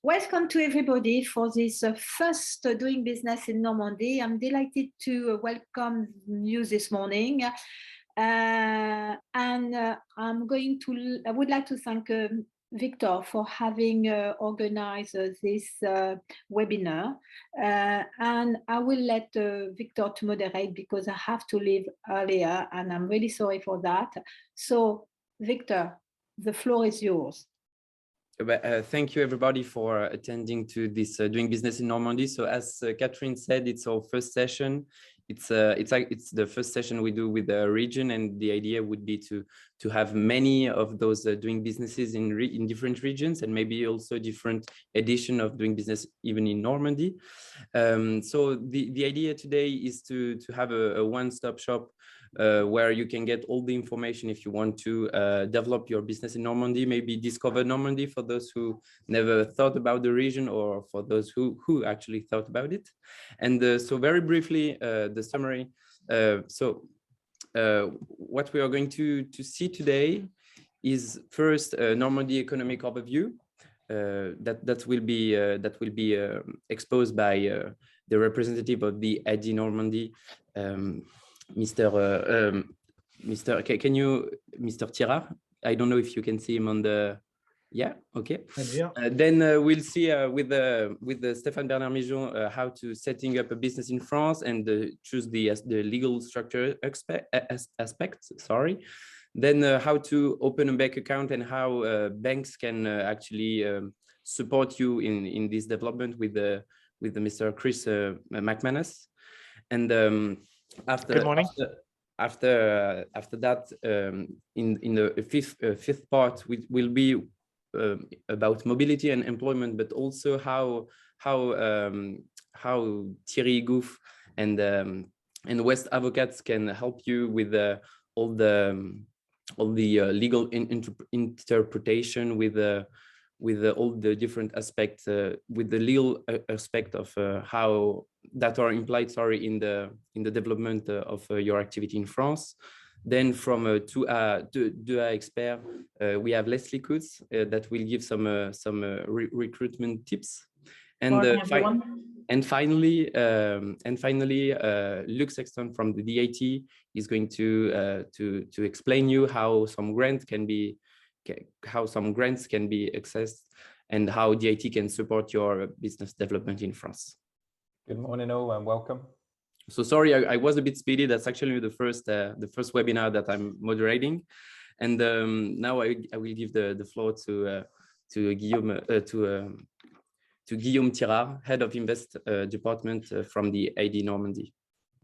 Welcome to everybody for this first Doing Business in Normandy. I'm delighted to welcome you this morning. I would like to thank Victor for having organized this webinar. And I will let Victor to moderate because I have to leave earlier and I'm really sorry for that. So Victor, the floor is yours. Thank you, everybody, for attending to this Doing Business in Normandy. So, as Catherine said, it's our first session. It's the first session we do with the region, and the idea would be to have many of those doing businesses in different regions, and maybe also different edition of doing business even in Normandy. So the idea today is to have a one-stop shop where you can get all the information if you want to develop your business in Normandy, maybe discover Normandy for those who never thought about the region, or for those who actually thought about it. And so very briefly, the summary. What we are going to see today is first Normandy economic overview that will be exposed by the representative of the ID Normandy, Mr. Tirard. I don't know if you can see him on the. Yeah. Okay. Then we'll see with Stéphane Bernard-Migeon how to setting up a business in France and choose the legal structure aspects. Sorry. Then how to open a bank account and how banks can actually support you in this development with the Mr. Chris McManners. And after that, in the fifth part, will be about mobility and employment, but also how Thierry, Ygouf, and West Avocats can help you with all the legal interpretation with all the different aspects, with the legal aspect of how that are implied, in the development of your activity in France. Then from deux expert, we have Lesley Coutts that will give some recruitment tips. And finally, Luc Sexton from the DIT is going to explain you how some grants can be accessed and how DIT can support your business development in France. Good morning, all, and welcome. So sorry, I was a bit speedy. That's actually the first webinar that I'm moderating, and now I will give the floor to Guillaume Guillaume Tirard, head of Invest department from the ID Normandy.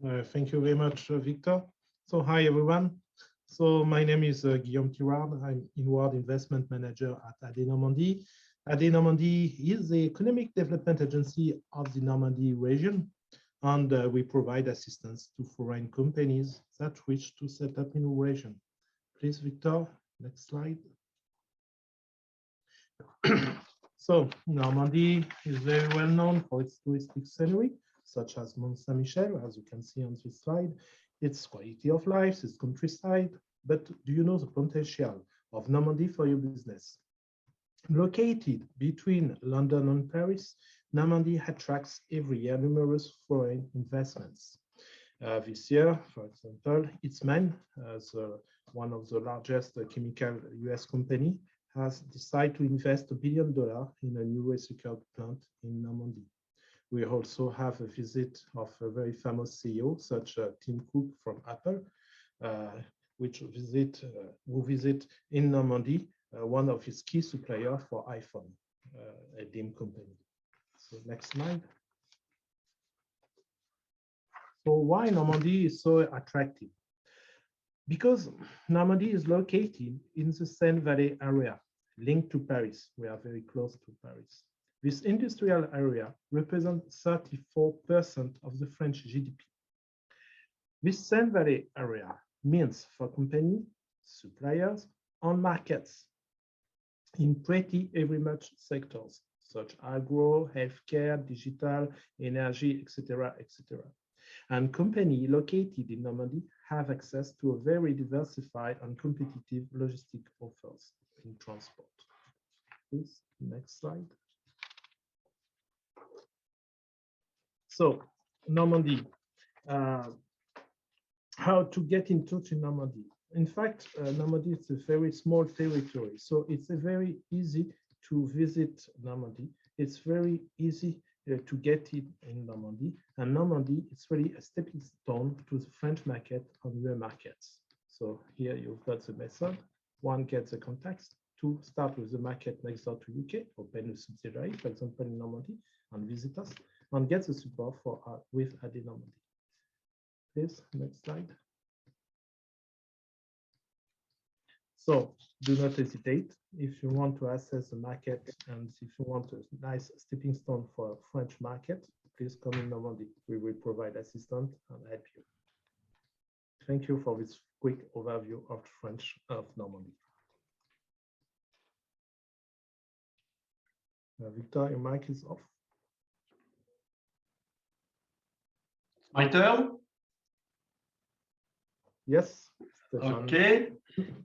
Thank you very much, Victor. So hi everyone. So my name is Guillaume Tirard. I'm Inward Investment Manager at AD Normandy. AD Normandy is the economic development agency of the Normandy region, and we provide assistance to foreign companies that wish to set up in the region. Please, Victor, next slide. So Normandy is very well known for its touristic scenery, such as Mont Saint-Michel, as you can see on this slide, its quality of life, its countryside. But do you know the potential of Normandy for your business? Located between London and Paris, Normandy attracts every year numerous foreign investments. This year, for example, Eastman, as one of the largest chemical US company, has decided to invest $1 billion in a new recycled plant in Normandy. We also have a visit of a very famous CEO, such as Tim Cook from Apple, who visit in Normandy, one of his key suppliers for iPhone, a DIM company. So next slide. So why Normandy is so attractive? Because Normandy is located in the Seine Valley area, linked to Paris. We are very close to Paris. This industrial area represents 34% of the French GDP. This Seine Valley area means for companies, suppliers, and markets in pretty every much sectors, such as agro, healthcare, digital, energy, etc., etc. And companies located in Normandy have access to a very diversified and competitive logistic offers in transport. Please, next slide. So Normandy, how to get in touch in Normandy? In fact, Normandy is a very small territory, so it's very easy to visit Normandy. It's very easy to get it in Normandy, and Normandy is really a stepping stone to the French market and the markets. So here you've got the method. One, get the contacts. Two, start with the market next door to UK, open a subsidiary, for example, in Normandy, and visit us, and get the support for with AD Normandy. Please, next slide. So do not hesitate. If you want to access the market and if you want a nice stepping stone for a French market, please come in Normandy. We will provide assistance and help you. Thank you for this quick overview of French of Normandy. Victor, your mic is off. My turn? Yes. Stéphane. Okay,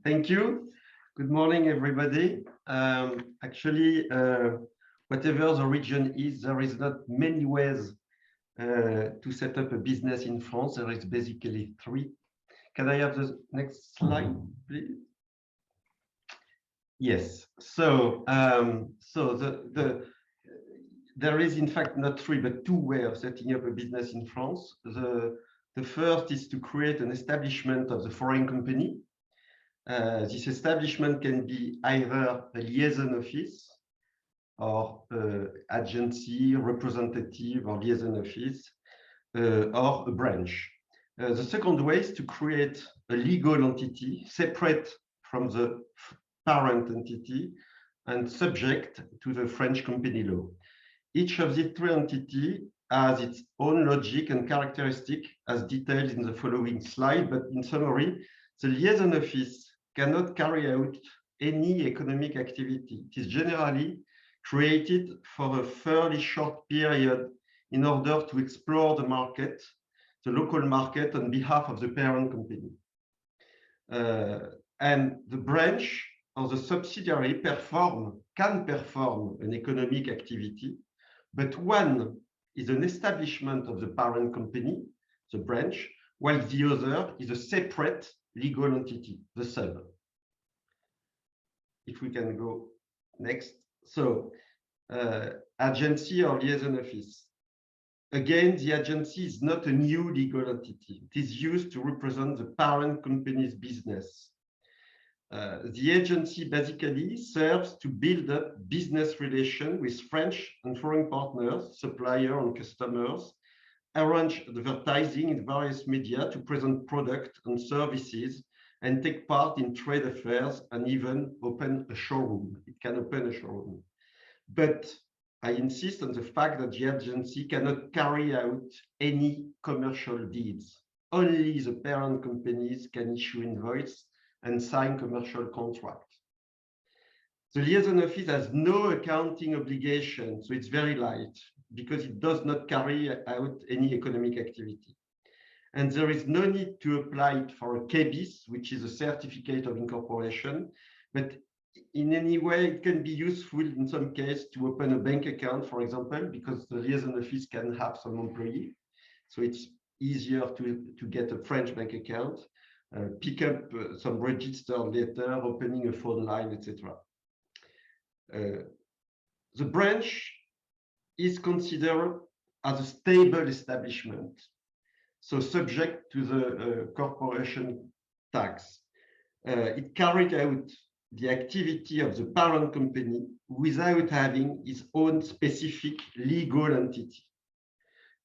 thank you. Good morning, everybody. Actually, whatever the region is, there is not many ways to set up a business in France. There is basically three. Can I have the next slide, please? Yes. So, there is in fact not three, but two ways of setting up a business in France. The first is to create an establishment of the foreign company. This establishment can be either a liaison office or agency, representative or liaison office, or a branch. The second way is to create a legal entity separate from the parent entity and subject to the French company law. Each of these three entities has its own logic and characteristic as detailed in the following slide, but in summary, the liaison office cannot carry out any economic activity. It is generally created for a fairly short period in order to explore the market, the local market on behalf of the parent company. And the branch or the subsidiary can perform an economic activity, but one is an establishment of the parent company, the branch, while the other is a separate legal entity, the sub. If we can go next. So, agency or liaison office. Again, the agency is not a new legal entity. It is used to represent the parent company's business. The agency basically serves to build up business relations with French and foreign partners, suppliers and customers, arrange advertising in various media to present products and services, and take part in trade affairs and even open a showroom. It can open a showroom. But I insist on the fact that the agency cannot carry out any commercial deeds. Only the parent companies can issue invoice and sign commercial contracts. The liaison office has no accounting obligation, so it's very light because it does not carry out any economic activity. And there is no need to apply it for a KBIS, which is a certificate of incorporation, but in any way, it can be useful in some case to open a bank account, for example, because the liaison office can have some employee. So it's easier to get a French bank account, pick up some registered letter, opening a phone line, etc. The branch is considered as a stable establishment, so subject to the corporation tax. It carried out the activity of the parent company without having its own specific legal entity.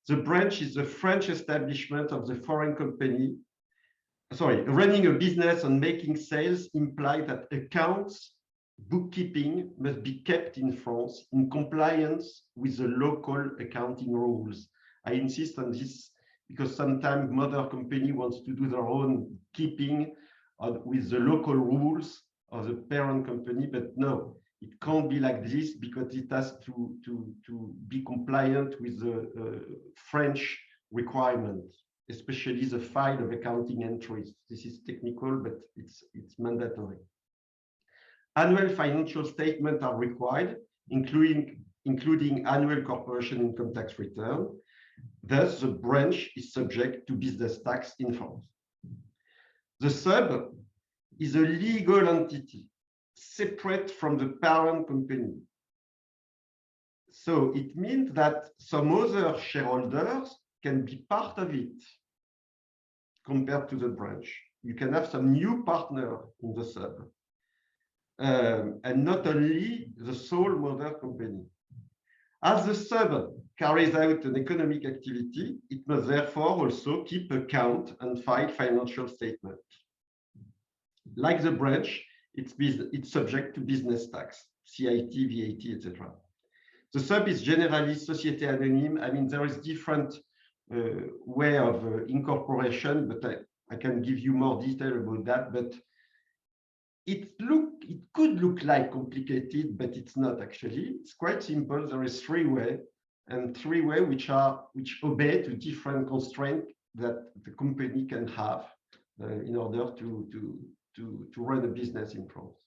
The branch is the French establishment of the foreign company. Sorry, running a business and making sales imply that accounts, bookkeeping must be kept in France in compliance with the local accounting rules. I insist on this because sometimes mother company wants to do their own keeping with the local rules of the parent company, but no, it can't be like this because it has to be compliant with the French requirements, especially the file of accounting entries. This is technical, but it's mandatory. Annual financial statements are required, including annual corporation income tax return. Thus, the branch is subject to business tax in France. The sub is a legal entity separate from the parent company. So it means that some other shareholders can be part of it compared to the branch. You can have some new partner in the sub, and not only the sole mother company. As the sub carries out an economic activity, it must therefore also keep account and file financial statement. Like the branch, it's subject to business tax, CIT, VAT, etc. The sub is generally Société Anonyme. I mean, there is different way of incorporation, but I can give you more detail about that. But it could look like complicated, but it's not actually. It's quite simple. There is three ways which obey to different constraints that the company can have in order to run a business in France.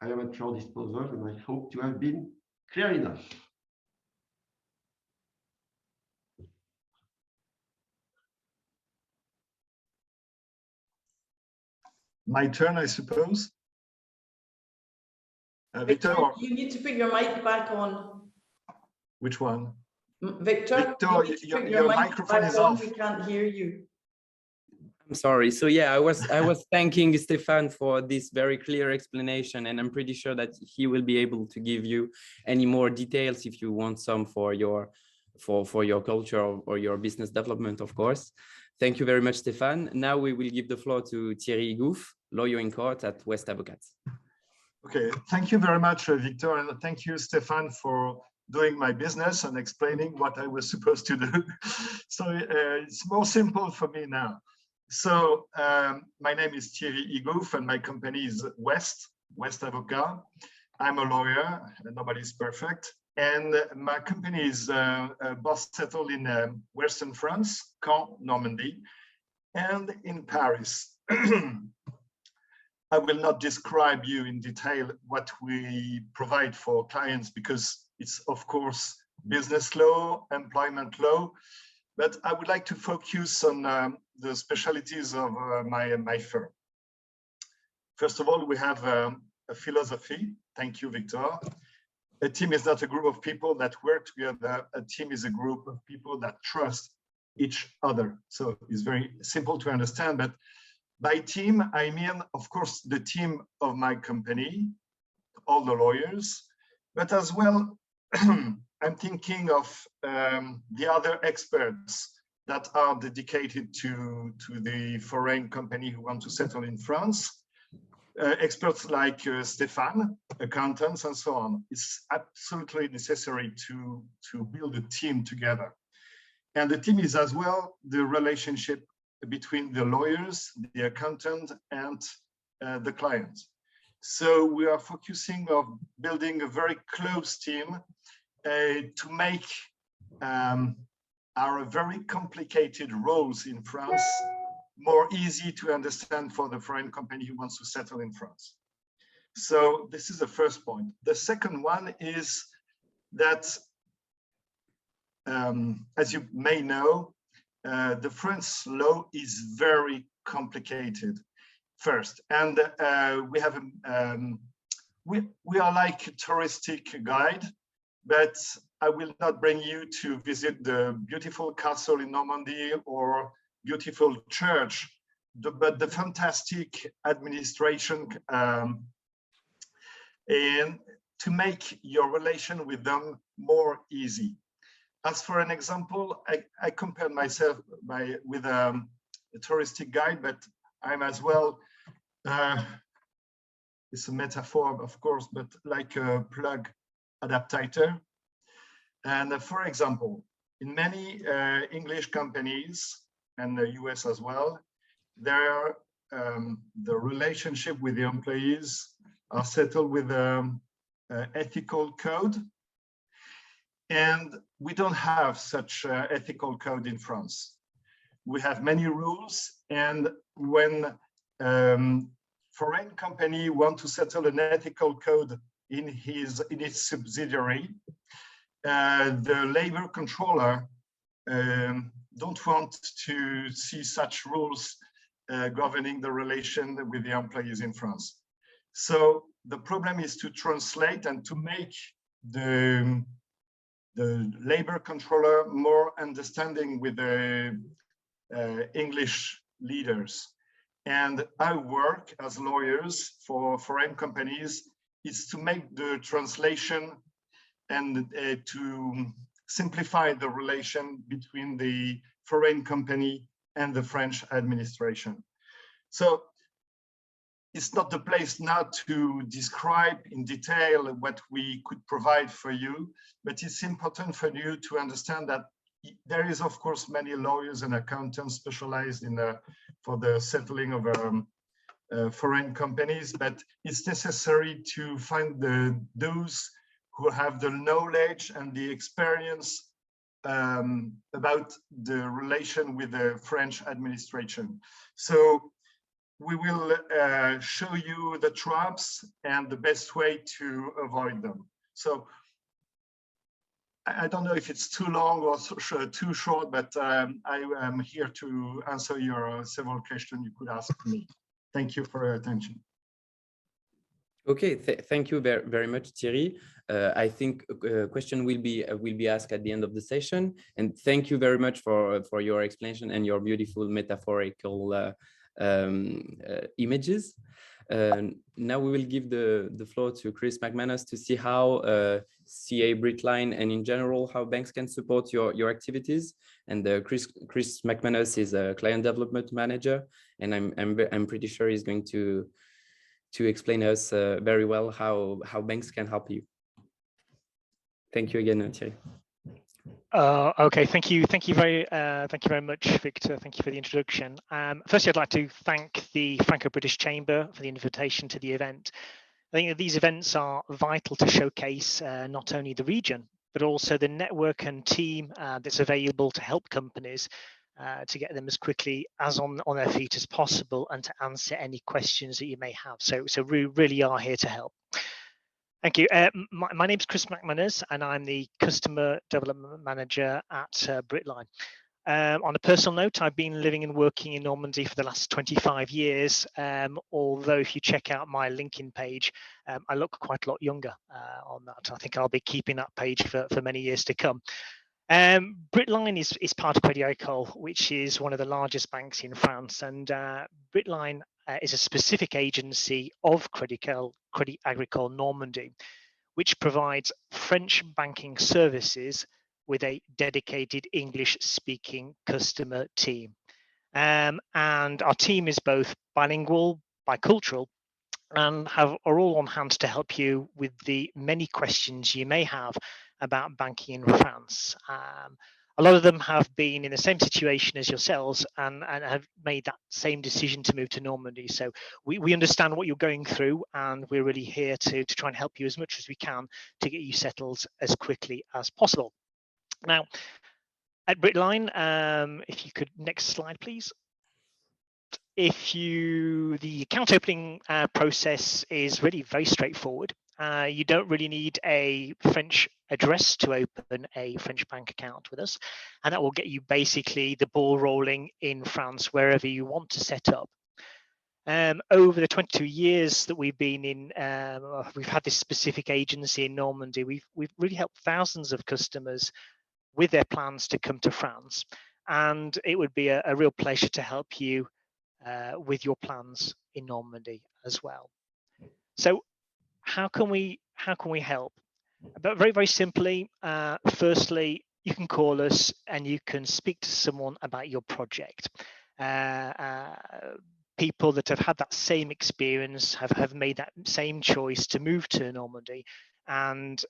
I am at your disposal, and I hope to have been clear enough. My turn, I suppose. Victor, you need to put your mic back on. Which one? Victor, your microphone is off. We can't hear you. I'm sorry. So yeah, I was thanking Stéphane for this very clear explanation, and I'm pretty sure that he will be able to give you any more details if you want some for your culture or your business development, of course. Thank you very much, Stéphane. Now we will give the floor to Thierry Ygouf, lawyer in court at West Avocats. Okay, thank you very much, Victor, and thank you, Stéphane, for doing my business and explaining what I was supposed to do. So it's more simple for me now. So my name is Thierry Ygouf, and my company is West Avocats. I'm a lawyer, and nobody's perfect. And my company is both settled in Western France, Caen, Normandy, and in Paris. I will not describe you in detail what we provide for clients because it's, of course, business law, employment law, but I would like to focus on the specialties of my firm. First of all, we have a philosophy. Thank you, Victor. A team is not a group of people that work together. A team is a group of people that trust each other. So it's very simple to understand, but by team, I mean, of course, the team of my company, all the lawyers, but as well, I'm thinking of the other experts that are dedicated to the foreign company who want to settle in France. Experts like Stéphane, accountants, and so on. It's absolutely necessary to build a team together. And the team is as well the relationship between the lawyers, the accountant, and the client. So we are focusing on building a very close team to make our very complicated roles in France more easy to understand for the foreign company who wants to settle in France. So this is the first point. The second one is that, as you may know, the French law is very complicated first, and we have we are like a touristic guide, but I will not bring you to visit the beautiful castle in Normandy or beautiful church, but the fantastic administration, and to make your relation with them more easy. As for an example, I compared myself with a touristic guide, but I'm as well, it's a metaphor, of course, but like a plug adaptator. And for example, in many English companies, and the US as well, there the relationship with the employees are settled with ethical code. And we don't have such ethical code in France. We have many rules, and when foreign company want to settle an ethical code in its subsidiary, the labor controller don't want to see such rules governing the relation with the employees in France. So the problem is to translate and to make the labor controller more understanding with the English leaders. And our work as lawyers for foreign companies is to make the translation and to simplify the relation between the foreign company and the French administration. So it's not the place now to describe in detail what we could provide for you, but it's important for you to understand that there is, of course, many lawyers and accountants specialized in for the settling of foreign companies, but it's necessary to find those who have the knowledge and the experience about the relation with the French administration. So we will show you the traps and the best way to avoid them. So I don't know if it's too long or too short, but I am here to answer your several questions you could ask me. Thank you for your attention. Okay, thank you very much, Thierry. I think a question will be asked at the end of the session. And thank you very much for your explanation and your beautiful metaphorical images. Now we will give the floor to Chris McManners to see how CA Britline and in general how banks can support your activities. And Chris McManners is a client development manager, and I'm pretty sure he's going to explain us very well how banks can help you. Thank you again, Thierry. Okay, thank you very much, Victor. Thank you for the introduction. Firstly, I'd like to thank the Franco-British Chamber for the invitation to the event. I think that these events are vital to showcase not only the region, but also the network and team that's available to help companies to get them as quickly as on their feet as possible and to answer any questions that you may have. So we really are here to help. Thank you. My name is Chris McManners, and I'm the Customer Development Manager at Britline. On a personal note, I've been living and working in Normandy for the last 25 years, although if you check out my LinkedIn page, I look quite a lot younger on that. I think I'll be keeping that page for many years to come. Britline is part of Crédit Agricole, which is one of the largest banks in France, and Britline is a specific agency of Crédit Agricole Normandy, which provides French banking services with a dedicated English-speaking customer team. And our team is both bilingual, bicultural, and are all on hand to help you with the many questions you may have about banking in France. A lot of them have been in the same situation as yourselves and have made that same decision to move to Normandy. So we understand what you're going through, and we're really here to try and help you as much as we can to get you settled as quickly as possible. Now, at Britline, if you could, next slide, please. The account opening process is really very straightforward. You don't really need a French address to open a French bank account with us, and that will get you basically the ball rolling in France wherever you want to set up. Over the 22 years that we've been in, we've had this specific agency in Normandy. We've really helped thousands of customers with their plans to come to France, and it would be a real pleasure to help you with your plans in Normandy as well. So how can we help? But very, very simply, firstly, you can call us and you can speak to someone about your project. People that have had that same experience have made that same choice to move to Normandy, and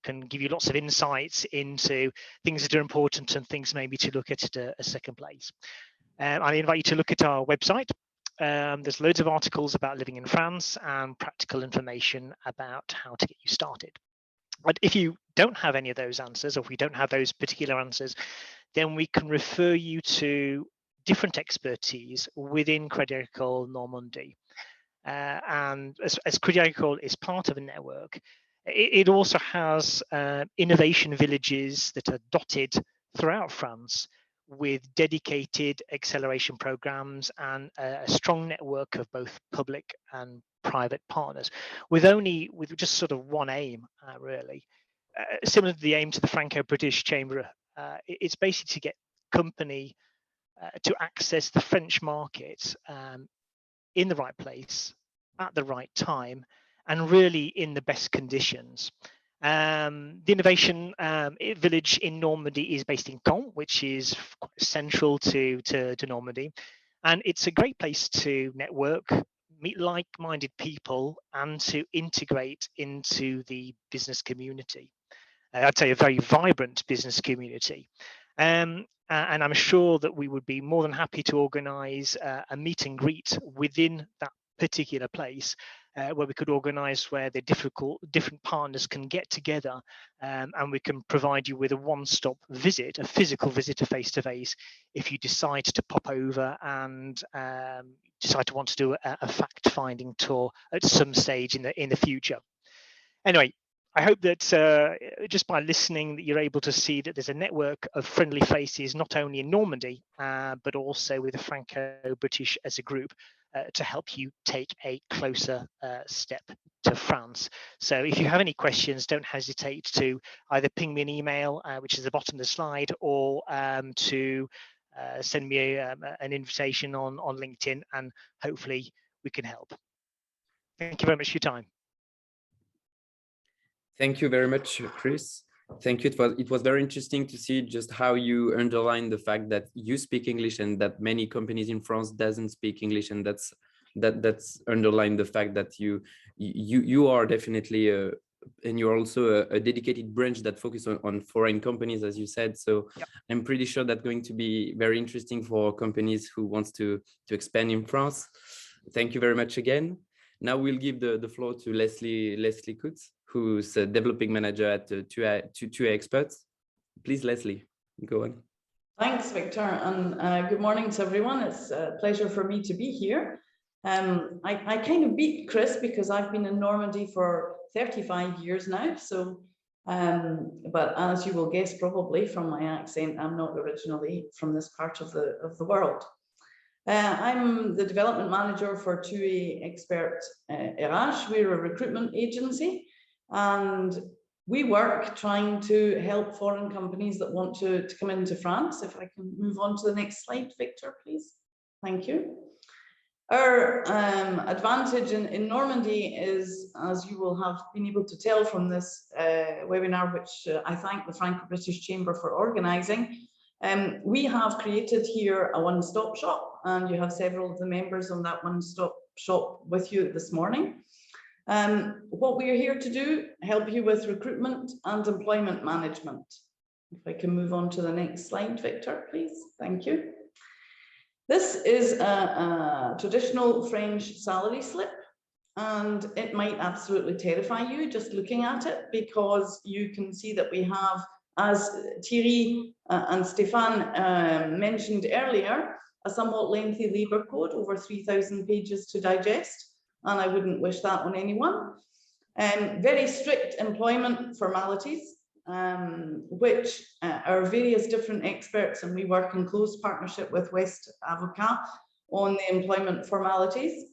can give you lots of insights into things that are important and things maybe to look at a second place. I invite you to look at our website. There's loads of articles about living in France and practical information about how to get you started. But if you don't have any of those answers, or if we don't have those particular answers, then we can refer you to different expertise within Crédit Agricole Normandy. And as Crédit Agricole is part of a network, it also has innovation villages that are dotted throughout France with dedicated acceleration programs and a strong network of both public and private partners, with just sort of one aim, really. Similar to the aim to the Franco-British Chamber, it's basically to get company to access the French market in the right place, at the right time, and really in the best conditions. The innovation village in Normandy is based in Caen, which is quite central to Normandy. And it's a great place to network, meet like-minded people, and to integrate into the business community. I'd say a very vibrant business community. And I'm sure that we would be more than happy to organise a meet and greet within that particular place, where we could organise where the different partners can get together, and we can provide you with a one-stop visit, a physical visit, a face-to-face, if you decide to pop over and decide to want to do a fact-finding tour at some stage in the future. Anyway, I hope that just by listening that you're able to see that there's a network of friendly faces, not only in Normandy, but also with the Franco-British as a group, to help you take a closer step to France. So if you have any questions, don't hesitate to either ping me an email, which is at the bottom of the slide, or to send me an invitation on LinkedIn, and hopefully we can help. Thank you very much for your time. Thank you very much, Chris. Thank you. It was very interesting to see just how you underline the fact that you speak English and that many companies in France doesn't speak English, and that's underline the fact that you are definitely and you're also a dedicated branch that focuses on foreign companies, as you said. So yep. I'm pretty sure that's going to be very interesting for companies who wants to expand in France. Thank you very much again. Now we'll give the floor to Lesley Coutts, who's a developing manager at 2A Experts. Please, Lesley, go on. Thanks, Victor, and good morning to everyone. It's a pleasure for me to be here. I kind of beat Chris because I've been in Normandy for 35 years now. So, but as you will guess probably from my accent, I'm not originally from this part of the world. I'm the development manager for 2A Expert RH. We're a recruitment agency, and we work trying to help foreign companies that want to come into France. If I can move on to the next slide, Victor, please. Thank you. Our advantage in Normandy is, as you will have been able to tell from this webinar, which I thank the Franco-British Chamber for organising, we have created here a one-stop shop, and you have several of the members on that one-stop shop with you this morning. What we are here to do, help you with recruitment and employment management. If I can move on to the next slide, Victor, please. Thank you. This is a traditional French salary slip, and it might absolutely terrify you just looking at it, because you can see that we have, as Thierry and Stéphane mentioned earlier, a somewhat lengthy labour code, over 3,000 pages to digest, and I wouldn't wish that on anyone. Very strict employment formalities, which are various different experts, and we work in close partnership with West Avocats on the employment formalities.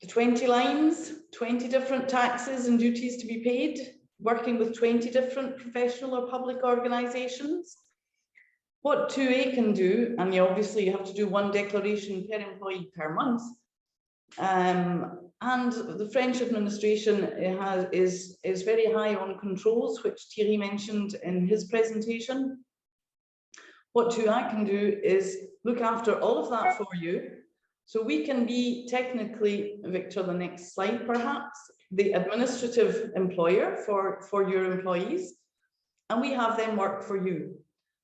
The 20 lines, 20 different taxes and duties to be paid, working with 20 different professional or public organisations. What 2A can do, and obviously you have to do one declaration per employee per month, and the French administration is very high on controls, which Thierry mentioned in his presentation. What 2A can do is look after all of that for you. So we can be technically, Victor, the next slide perhaps, the administrative employer for your employees, and we have them work for you.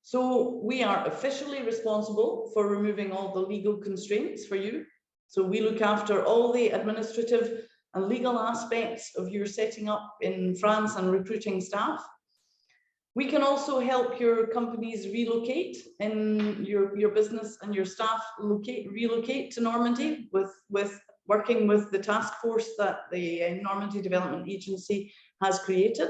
So we are officially responsible for removing all the legal constraints for you. So we look after all the administrative and legal aspects of your setting up in France and recruiting staff. We can also help your companies relocate in your business and your staff relocate to Normandy with working with the task force that the Normandy Development Agency has created.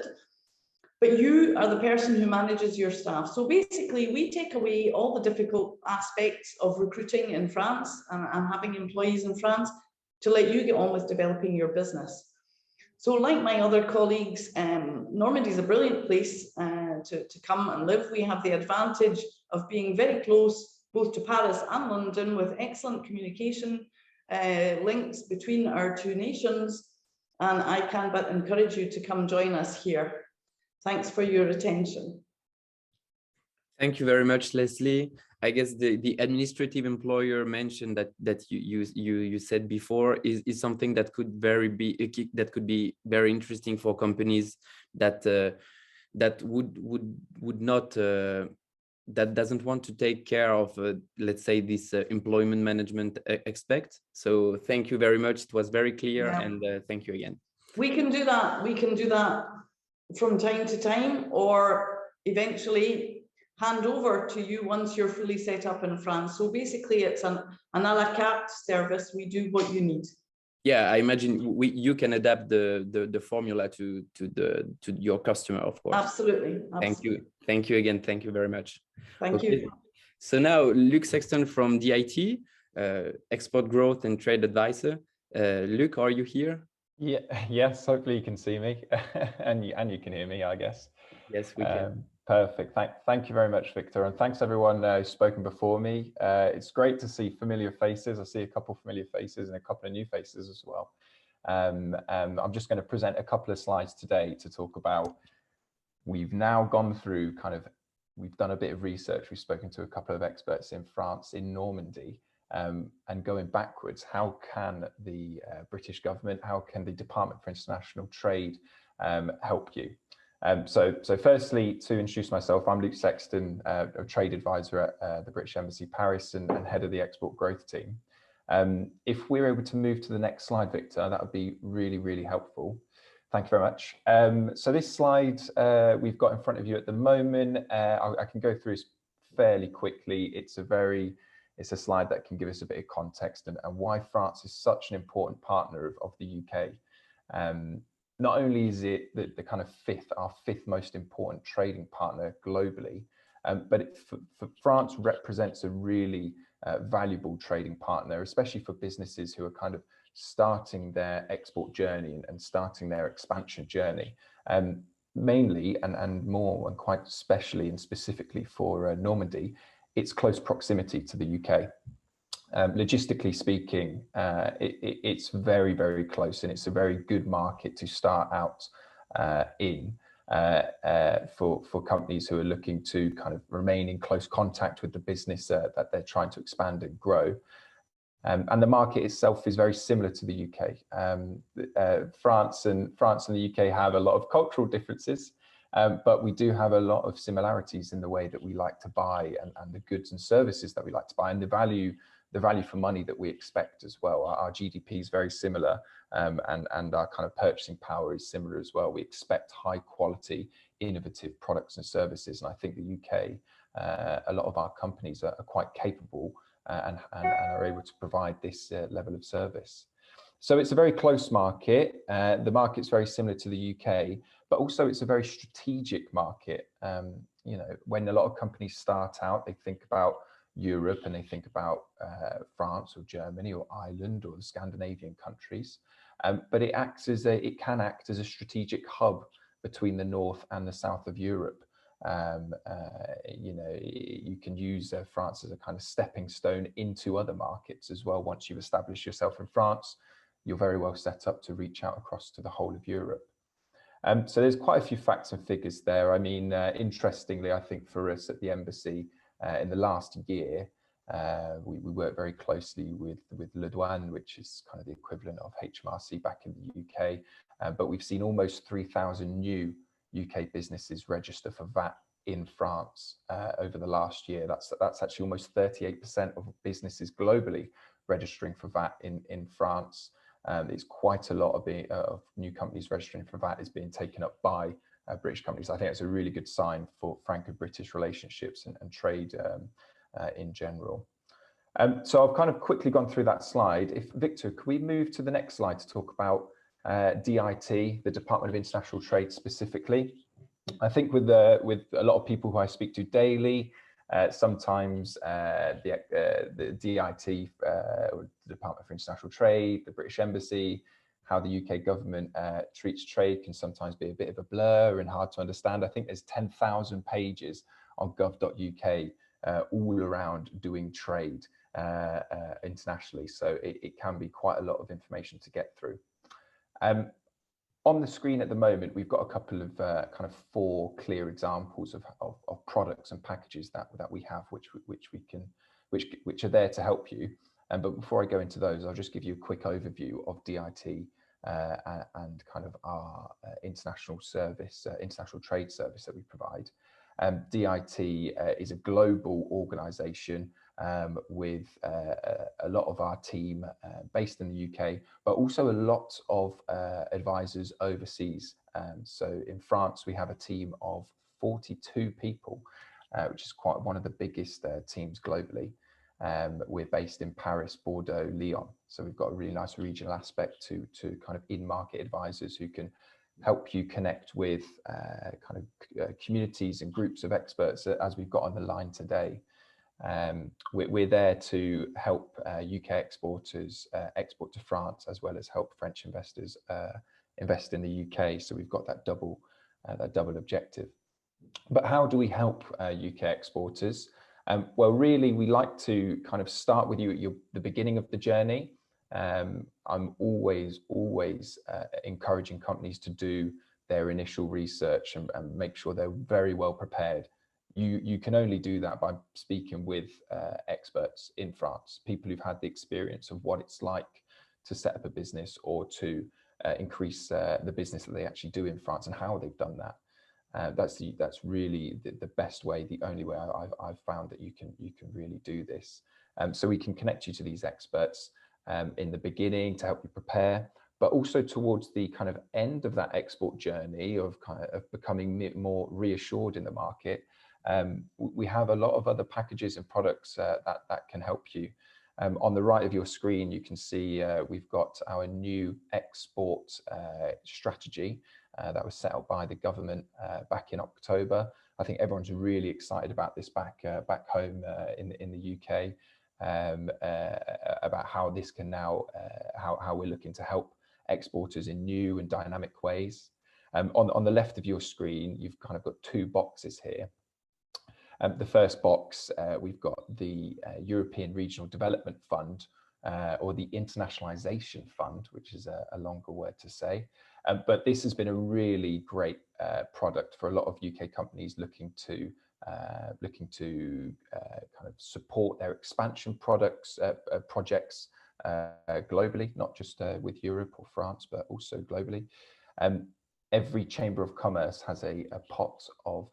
but you are the person who manages your staff. So basically, we take away all the difficult aspects of recruiting in France and having employees in France to let you get on with developing your business. So like my other colleagues, Normandy is a brilliant place to come and live. We have the advantage of being very close both to Paris and London, with excellent communication links between our two nations. And I can but encourage you to come join us here. Thanks for your attention. Thank you very much, Lesley. I guess the administrative employer mentioned that you said before is something that could be very interesting for companies that would not that doesn't want to take care of let's say this employment management aspect. So thank you very much. It was very clear, and thank you again. We can do that. We can do that from time to time, or eventually hand over to you once you're fully set up in France. So basically it's an a la carte service. We do what you need. Yeah, I imagine you can adapt the formula to your customer, of course. Absolutely. Thank you again. Thank you very much. Thank you. So now Luc Sexton from DIT, Export Growth and Trade Advisor. Luc, are you here? Yeah, yes, hopefully you can see me and you can hear me, I guess. Yes, we can. Perfect. Thank you very much, Victor. And thanks everyone who's spoken before me. It's great to see familiar faces. I see a couple of familiar faces and a couple of new faces as well. I'm just going to present a couple of slides today to talk about, we've now gone through we've done a bit of research. We've spoken to a couple of experts in France, in Normandy, and going backwards, how can the British government, how can the Department for International Trade help you? So firstly, to introduce myself, I'm Luc Sexton, a trade advisor at the British Embassy Paris and head of the export growth team. If we're able to move to the next slide, Victor, that would be really, really helpful. Thank you very much. So this slide we've got in front of you at the moment, I can go through this fairly quickly. It's a slide that can give us a bit of context and why France is such an important partner of the UK. Not only is it the kind of our fifth most important trading partner globally, but it, for France represents a really valuable trading partner, especially for businesses who are kind of starting their export journey and starting their expansion journey. Mainly and more and quite especially and specifically for Normandy, it's close proximity to the UK. Logistically speaking, it's very, very close, and it's a very good market to start out in for companies who are looking to kind of remain in close contact with the business that they're trying to expand and grow. And the market itself is very similar to the UK. France and the UK have a lot of cultural differences, but we do have a lot of similarities in the way that we like to buy and the goods and services that we like to buy, and the value for money that we expect as well. Our GDP is very similar, and our kind of purchasing power is similar as well. We expect high quality, innovative products and services. And I think the UK, a lot of our companies are quite capable and are able to provide this level of service. So it's a very close market. The market's very similar to the UK, but also it's a very strategic market. You know, when a lot of companies start out, they think about Europe and they think about France or Germany or Ireland or the Scandinavian countries, but it can act as a strategic hub between the north and the south of Europe. You know, you can use France as a kind of stepping stone into other markets as well. Once you've established yourself in France, you're very well set up to reach out across to the whole of Europe. So there's quite a few facts and figures there. I mean, interestingly, I think for us at the embassy, in the last year, we work very closely with Le Douane, which is kind of the equivalent of HMRC back in the UK. But we've seen almost 3,000 new UK businesses register for VAT in France over the last year. That's actually almost 38% of businesses globally registering for VAT in France. It's quite a lot of new companies registering for VAT is being taken up by British companies. I think it's a really good sign for Franco-British relationships and trade in general. So I've kind of quickly gone through that slide. If Victor, could we move to the next slide to talk about DIT, the Department of International Trade specifically? I think with a lot of people who I speak to daily, sometimes the DIT, or the Department for International Trade, the British Embassy, how the UK government treats trade can sometimes be a bit of a blur and hard to understand. I think there's 10,000 pages on gov.uk all around doing trade internationally. So it can be quite a lot of information to get through. On the screen at the moment, we've got a couple of kind of 4 clear examples of products and packages that we have, which are there to help you. But before I go into those, I'll just give you a quick overview of DIT and kind of our international service, international trade service that we provide. DIT is a global organisation with a lot of our team based in the UK, but also a lot of advisors overseas. So in France, we have a team of 42 people, which is quite one of the biggest teams globally. We're based in Paris, Bordeaux, Lyon. So we've got a really nice regional aspect to kind of in-market advisors who can help you connect with kind of communities and groups of experts as we've got on the line today. We're there to help UK exporters export to France, as well as help French investors invest in the UK. So we've got that double objective. But how do we help UK exporters? Well, really, we like to kind of start with you at the beginning of the journey. I'm always encouraging companies to do their initial research and make sure they're very well prepared. You can only do that by speaking with experts in France, people who've had the experience of what it's like to set up a business or to increase the business that they actually do in France and how they've done that. That's really the best way, the only way I've found that you can really do this. So we can connect you to these experts in the beginning to help you prepare, but also towards the kind of end of that export journey of becoming more reassured in the market. We have a lot of other packages and products that can help you. On the right of your screen, you can see we've got our new export strategy that was set out by the government back in October. I think everyone's really excited about this back home in the UK, about how this can now, how we're looking to help exporters in new and dynamic ways. On the left of your screen, you've kind of got 2 boxes here. The first box, we've got the European Regional Development Fund, or the Internationalization Fund, which is a longer word to say. But this has been a really great product for a lot of UK companies looking to kind of support their expansion projects globally, not just with Europe or France, but also globally. Every Chamber of Commerce has a pot of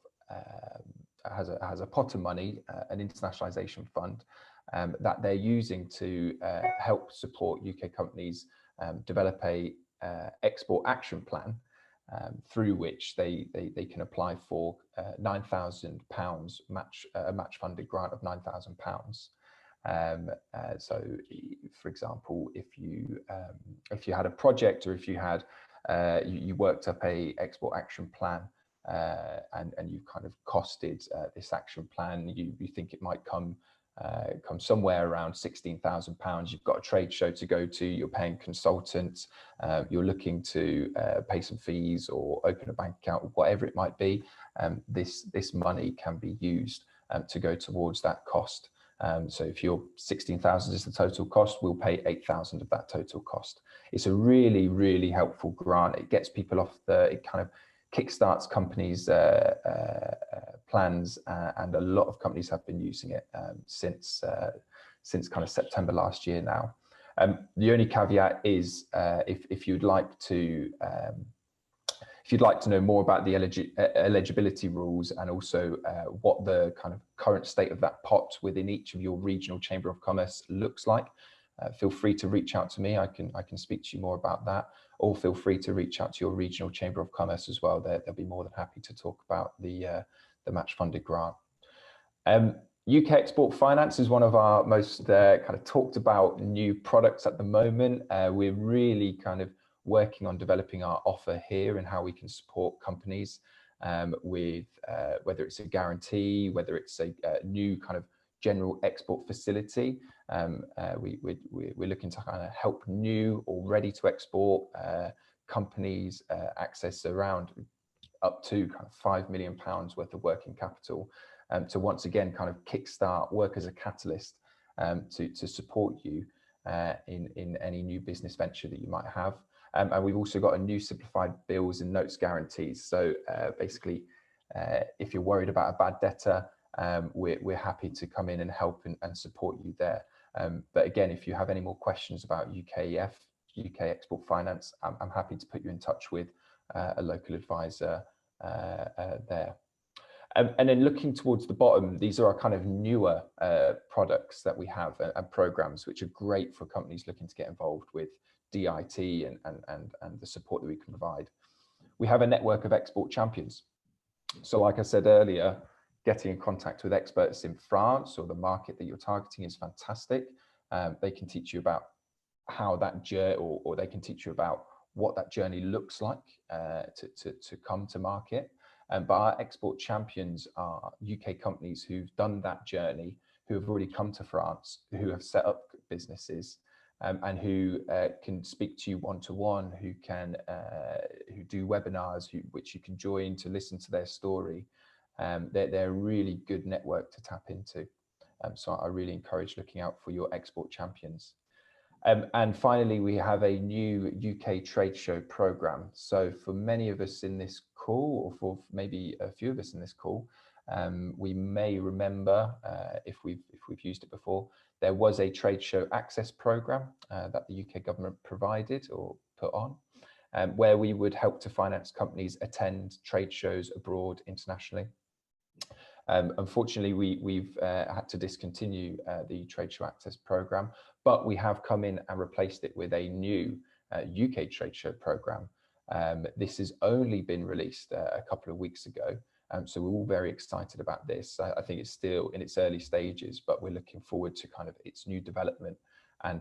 has a pot of money, an internationalization fund that they're using to help support UK companies develop a export action plan through which they can apply for £9,000 match funded grant of £9,000. So, for example, if you had a project, or if you had you worked up a export action plan, and you've kind of costed this action plan, you think it might come somewhere around £16,000. You've got a trade show to go to, you're paying consultants, you're looking to pay some fees or open a bank account, whatever it might be. This money can be used to go towards that cost. So if your 16,000 is the total cost, we'll pay 8,000 of that total cost. It's a really, really helpful grant. It gets people off it kind of kickstarts companies' plans, and a lot of companies have been using it since kind of September last year now. The only caveat is if you'd like to know more about the eligibility rules, and also what the kind of current state of that pot within each of your regional Chamber of Commerce looks like, feel free to reach out to me. I can speak to you more about that, or feel free to reach out to your regional Chamber of Commerce as well. They'll be more than happy to talk about the match funded grant. UK Export Finance is one of our most kind of talked about new products at the moment. We're really kind of working on developing our offer here and how we can support companies. with whether it's a guarantee, whether it's a new kind of general export facility. We're looking to kind of help new or ready to export companies access around up to kind of £5 million worth of working capital to once again kind of kickstart, work as a catalyst to support you in any new business venture that you might have. And we've also got a new simplified bills and notes guarantees. So basically, if you're worried about a bad debtor, we're happy to come in and help and support you there. But again, if you have any more questions about UKEF, UK Export Finance, I'm happy to put you in touch with a local advisor there. And then looking towards the bottom, these are our kind of newer products that we have and programs, which are great for companies looking to get involved with DIT and the support that we can provide. We have a network of export champions. So like I said earlier, getting in contact with experts in France or the market that you're targeting is fantastic. They can teach you about how that journey, or they can teach you about what that journey looks like to come to market. But our export champions are UK companies who've done that journey, who have already come to France, who have set up businesses, and who can speak to you one-to-one, who do webinars, which you can join to listen to their story. They're a really good network to tap into. So I really encourage looking out for your export champions. And finally, we have a new UK trade show program. So for many of us in this call, or for maybe a few of us in this call, we may remember, if we've used it before, there was a trade show access program that the UK government provided or put on, where we would help to finance companies attend trade shows abroad internationally. Unfortunately, we've had to discontinue the trade show access program, but we have come in and replaced it with a new UK trade show program. This has only been released a couple of weeks ago, so we're all very excited about this. I think it's still in its early stages, but we're looking forward to kind of its new development and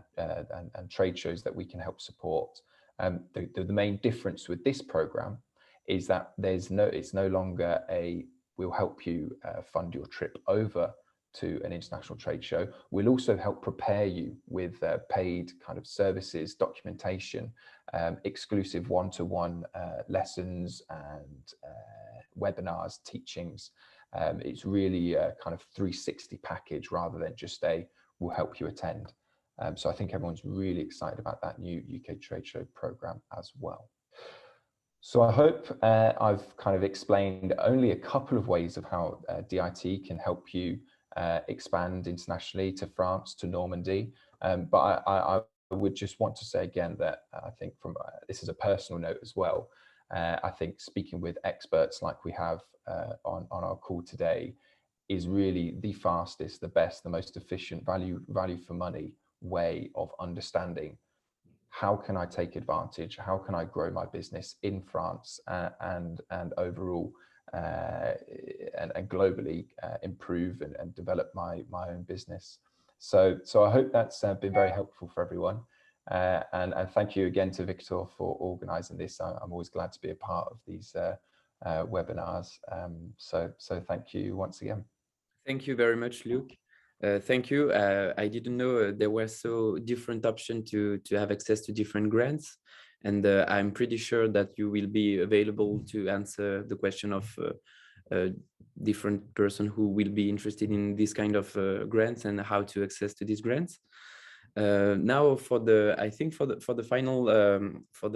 trade shows that we can help support. The main difference with this program is that it's no longer we'll help you fund your trip over to an international trade show. We'll also help prepare you with paid kind of services, documentation, exclusive one-to-one lessons and webinars, teachings. It's really a kind of 360 package rather than just we'll help you attend. So I think everyone's really excited about that new UK trade show program as well. So I hope I've kind of explained only a couple of ways of how DIT can help you expand internationally to France, to Normandy. But I would just want to say again that I think this is a personal note as well. I think speaking with experts like we have on our call today is really the fastest, the best, the most efficient value for money way of understanding how can I take advantage, how can I grow my business in France and overall and globally improve and develop my own business. So I hope that's been very helpful for everyone. And thank you again to Victor for organising this. I'm always glad to be a part of these webinars. So thank you once again. Thank you very much, Luke. Thank you. I didn't know there were so different options to have access to different grants. And I'm pretty sure that you will be available to answer the question of a different person who will be interested in this kind of grants and how to access to these grants. Now for the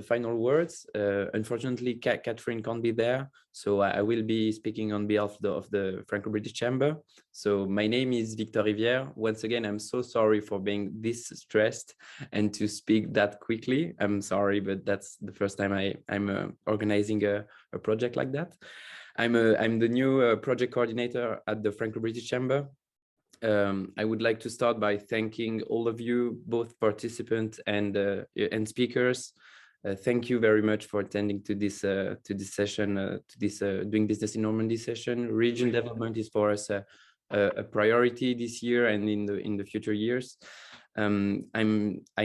final words, unfortunately Catherine can't be there, so I will be speaking on behalf of the Franco-British Chamber. So my name is Victor Rivière. Once again, I'm so sorry for being this stressed and to speak that quickly. I'm sorry, but that's the first time I'm organizing a project like that. I'm the new project coordinator at the Franco-British Chamber. I would like to start by thanking all of you, both participants and speakers. Thank you very much for attending to this session, to this Doing Business in Normandy session. Regional development is for us a priority this year and in the future years. I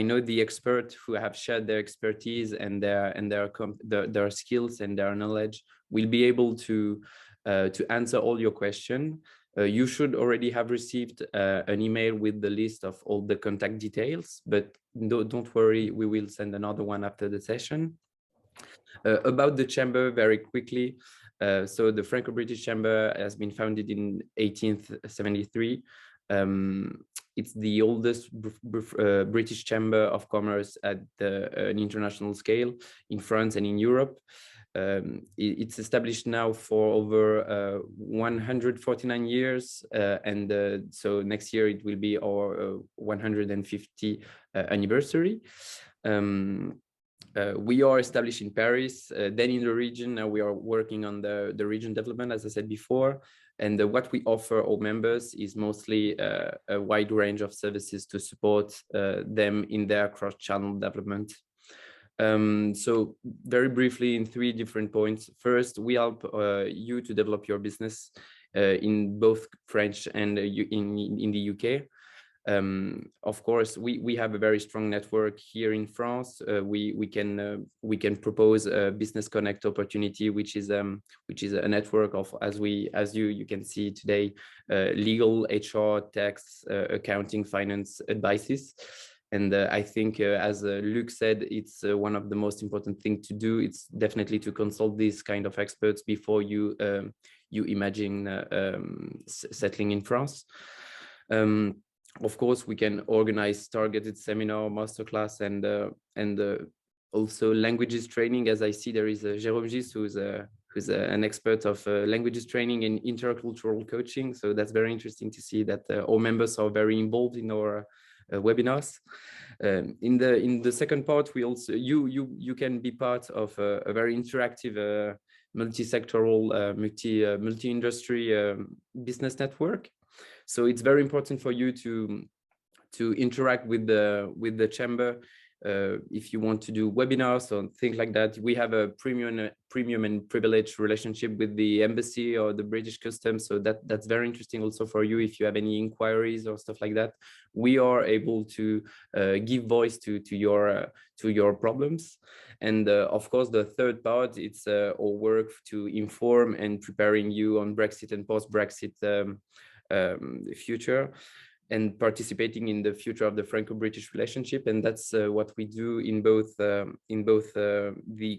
know the experts who have shared their expertise and their skills and their knowledge we'll be able to answer all your questions. You should already have received an email with the list of all the contact details, but don't worry, we will send another one after the session. About the chamber, very quickly. So the Franco-British Chamber has been founded in 1873. It's the oldest British Chamber of Commerce at an international scale in France and in Europe. It's established now for over 149 years, and so next year it will be our 150th anniversary. We are established in Paris, then in the region. Now we are working on the region development, as I said before. And what we offer all members is mostly a wide range of services to support them in their cross-channel development. So very briefly in 3 different points. First, we help you to develop your business in both French and in the UK. Of course, we have a very strong network here in France. We can propose a business connect opportunity, which is a network of, as you can see today, legal, HR, tax, accounting, finance advices. And I think, as Luc said, it's one of the most important things to do. It's definitely to consult these kind of experts before you imagine settling in France. Of course, we can organize targeted seminar, masterclass, and also languages training. As I see, there is Jérôme Gis, who's an expert of languages training and intercultural coaching. So that's very interesting to see that all members are very involved in our webinars. In the second part, we also you can be part of a very interactive multi-sectoral multi-industry business network. So it's very important for you to interact with the chamber. If you want to do webinars or things like that, we have a premium and privileged relationship with the embassy or the British Customs. So that's very interesting also for you if you have any inquiries or stuff like that. We are able to give voice to your problems. And of course, the third part, it's our work to inform and preparing you on Brexit and post-Brexit future, and participating in the future of the Franco-British relationship. And that's what we do in both the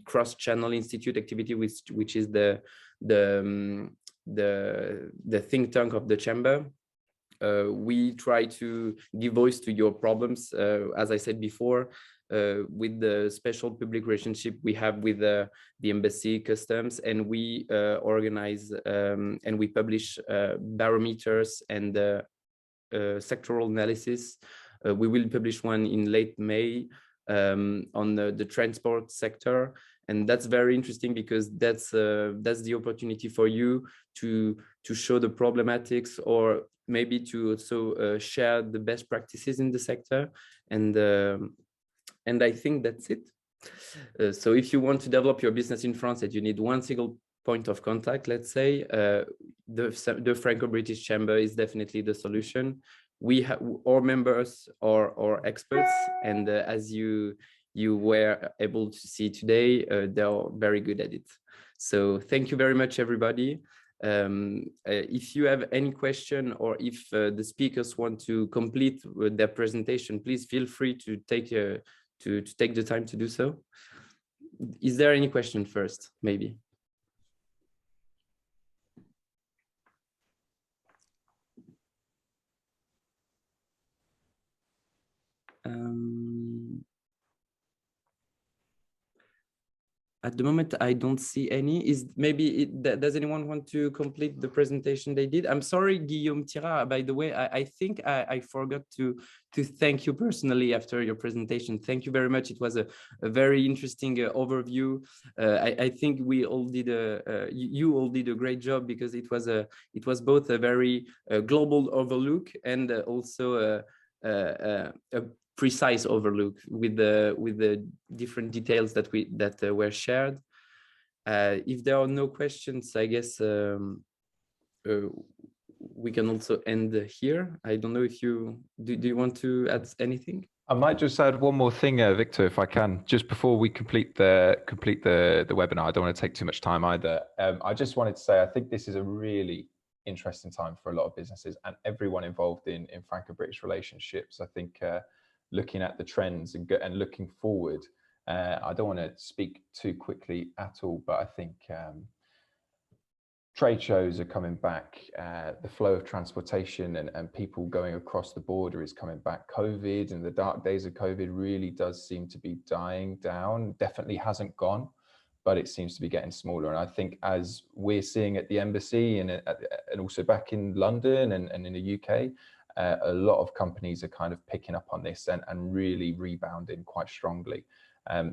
cross-channel institute activity, which is the think tank of the chamber. We try to give voice to your problems, as I said before, with the special public relationship we have with the embassy, customs, and we organize and we publish barometers and sectoral analysis. We will publish one in late May on the transport sector, and that's very interesting because that's the opportunity for you to show the problematics, or maybe to also share the best practices in the sector. And I think that's it. So if you want to develop your business in France and you need one single point of contact, let's say, the Franco-British Chamber is definitely the solution. We have our members are experts, and as you were able to see today, they're very good at it. So thank you very much, everybody. If you have any question, or if the speakers want to complete their presentation, please feel free to take the time to do so. Is there any question first, maybe? At the moment, I don't see any. Does anyone want to complete the presentation they did? I'm sorry, Guillaume, Tirard, by the way, I think I forgot to thank you personally after your presentation. Thank you very much. It was a very interesting overview. I think we all did you all did a great job, because it was both a very global overlook and also a precise overlook with the different details that were shared. If there are no questions, I guess we can also end here. I don't know if you do you want to add anything? I might just add one more thing, Victor, if I can, just before we complete the webinar. I don't want to take too much time either. I just wanted to say I think this is a really interesting time for a lot of businesses and everyone involved in Franco-British relationships. I think looking at the trends and looking forward, I don't want to speak too quickly at all, but I think trade shows are coming back, the flow of transportation and people going across the border is coming back. COVID and the dark days of COVID really does seem to be dying down. Definitely hasn't gone, but it seems to be getting smaller. And I think as we're seeing at the embassy and also back in London and in the UK, a lot of companies are kind of picking up on this and really rebounding quite strongly.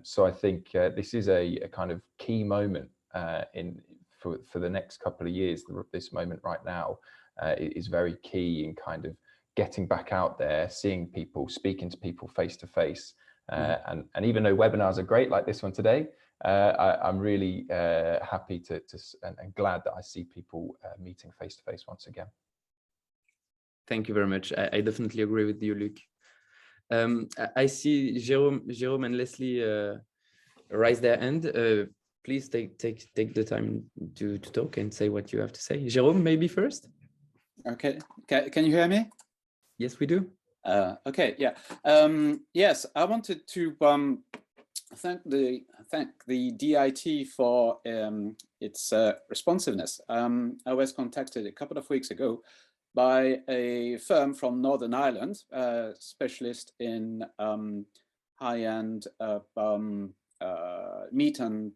So I think this is a kind of key moment for the next couple of years. This moment right now is very key in kind of getting back out there, seeing people, speaking to people face to face. And even though webinars are great like this one today, I'm really happy and glad that I see people meeting face to face once again. Thank you very much. I definitely agree with you, Luc. I see Jérôme and Lesley raise their hand. Please take the time to talk and say what you have to say. Jérôme, maybe first. Okay. Can you hear me? Yes, we do. Okay. Yeah. Yes, I wanted to thank the DIT for its responsiveness. I was contacted a couple of weeks ago by a firm from Northern Ireland, specialist in high-end meat and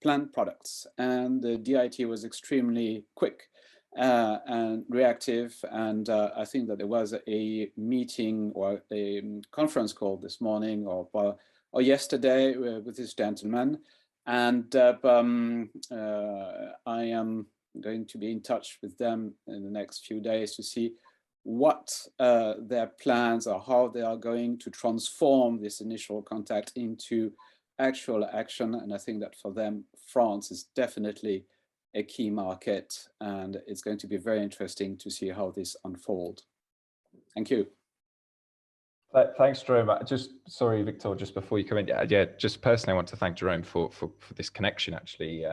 plant products, and the DIT was extremely quick and reactive, and I think that there was a meeting or a conference call this morning or yesterday with this gentleman, and I am going to be in touch with them in the next few days to see what their plans are, how they are going to transform this initial contact into actual action. And I think that for them, France is definitely a key market, and it's going to be very interesting to see how this unfolds. Thank you. Thanks, Jerome. Sorry, Victor, just before you come in, yeah, just personally, I want to thank Jerome for this connection, actually,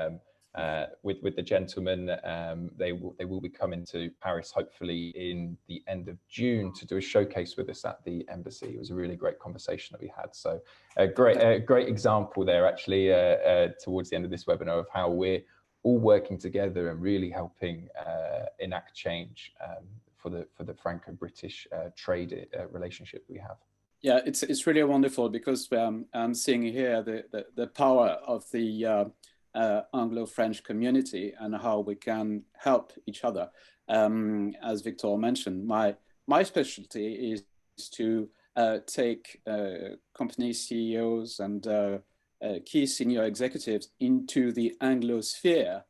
with the gentlemen. They will be coming to Paris, hopefully in the end of June, to do a showcase with us at the embassy. It was a really great conversation that we had. So a great example there, actually, towards the end of this webinar, of how we're all working together and really helping enact change for the Franco-British trade relationship we have. Yeah, it's really wonderful, because I'm seeing here the power of the Anglo-French community and how we can help each other. As Victor mentioned, my specialty is to take company CEOs and key senior executives into the Anglo-sphere.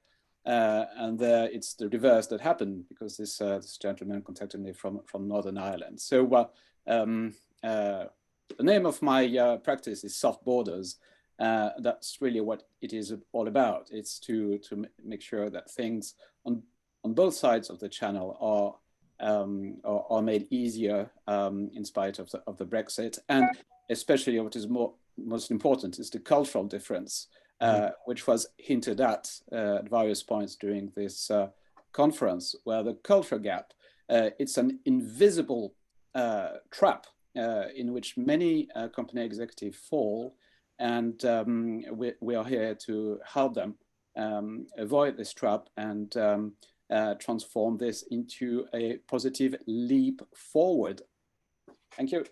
And there it's the reverse that happened, because this gentleman contacted me from Northern Ireland. So the name of my practice is Soft Borders. That's really what it is all about. It's to make sure that things on both sides of the channel are made easier in spite of the Brexit, and especially what is most important is the cultural difference, which was hinted at various points during this conference, where the culture gap, it's an invisible trap in which many company executives fall, and we are here to help them avoid this trap and transform this into a positive leap forward. Thank you.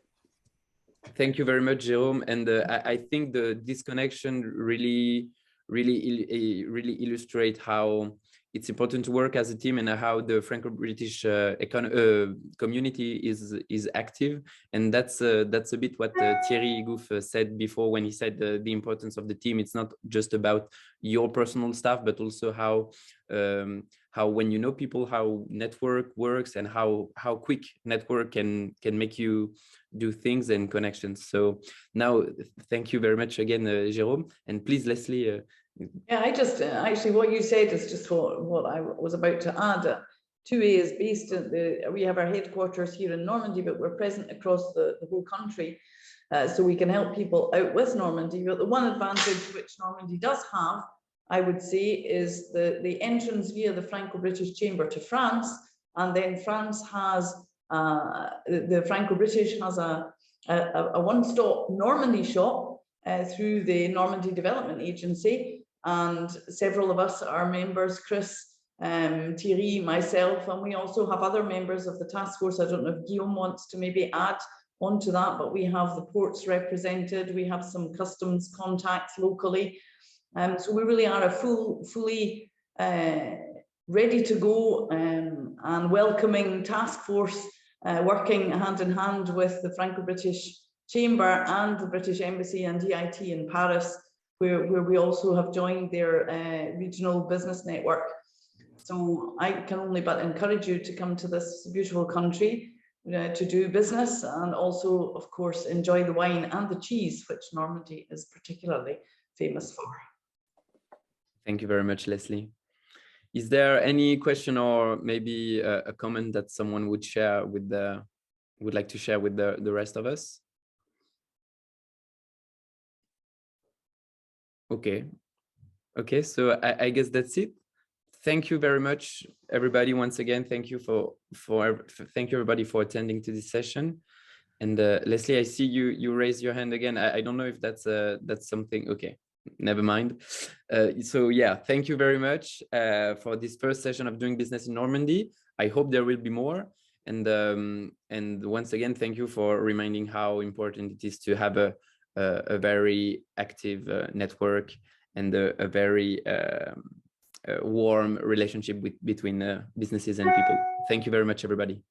Thank you very much, Jérôme. And I think the disconnection really illustrate how it's important to work as a team, and how the Franco-British community is active. And that's a bit what Thierry Ygouf said before, when he said the importance of the team. It's not just about your personal stuff, but also how when you know people, how network works, and how quick network can make you do things and connections. So now, thank you very much again, Jérôme, and please, Lesley. Yeah, I just actually, what you said is just what I was about to add. 2A is based at we have our headquarters here in Normandy, but we're present across the whole country. So we can help people out with Normandy. But the one advantage which Normandy does have, I would say, is the entrance via the Franco-British Chamber to France. And then France has, the Franco-British has a one-stop Normandy shop through the Normandy Development Agency. And several of us are members, Chris, Thierry, myself, and we also have other members of the task force. I don't know if Guillaume wants to maybe add onto that, but we have the ports represented. We have some customs contacts locally. So we really are a fully ready to go and welcoming task force working hand in hand with the Franco-British Chamber and the British Embassy and EIT in Paris, where we also have joined their regional business network. So I can only but encourage you to come to this beautiful country to do business, and also, of course, enjoy the wine and the cheese, which Normandy is particularly famous for. Thank you very much, Lesley. Is there any question or maybe a comment that someone would share with would like to share with the rest of us? Okay. Okay, so I guess that's it. Thank you very much, everybody. Once again, thank you thank you everybody for attending to this session. And Lesley, I see you raise your hand again. I don't know if that's something. Okay, never mind. So yeah, thank you very much for this first session of Doing Business in Normandy. I hope there will be more. And once again, thank you for reminding how important it is to have a very active network and a very warm relationship between businesses and people. Thank you very much, everybody.